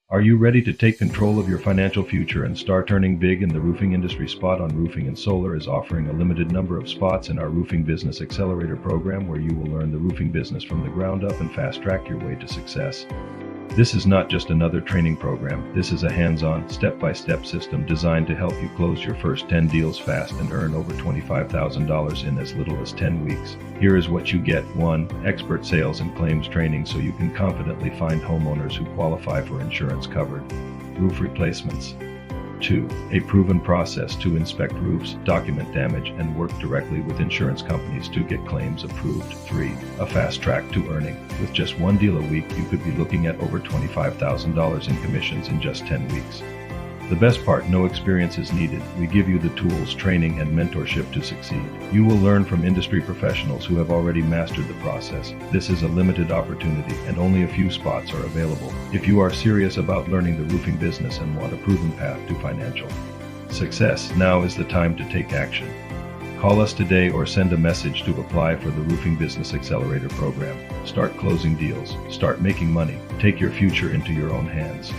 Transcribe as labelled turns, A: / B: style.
A: Are you ready to take control of your financial future and start earning big in the roofing industry? Spot on Roofing and Solar is offering a limited number of spots in our Roofing Business Accelerator Program, where you will learn the roofing business from the ground up and fast-track your way to success. This is not just another training program. This is a hands-on, step-by-step system designed to help you close your first 10 deals fast and earn over $25,000 in as little as 10 weeks. Here is what you get. 1. Expert sales and claims training so you can confidently find homeowners who qualify for insurance covered roof replacements. 2. A proven process to inspect roofs, document damage, and work directly with insurance companies to get claims approved. 3. A fast track to earning. With just one deal a week, you could be looking at over $25,000 in commissions in just 10 weeks. The best part, no experience is needed. We give you the tools, training, and mentorship to succeed. You will learn from industry professionals who have already mastered the process. This is a limited opportunity, and only a few spots are available. If you are serious about learning the roofing business and want a proven path to financial success, now is the time to take action. Call us today or send a message to apply for the Roofing Business Accelerator Program. Start closing deals. Start making money. Take your future into your own hands.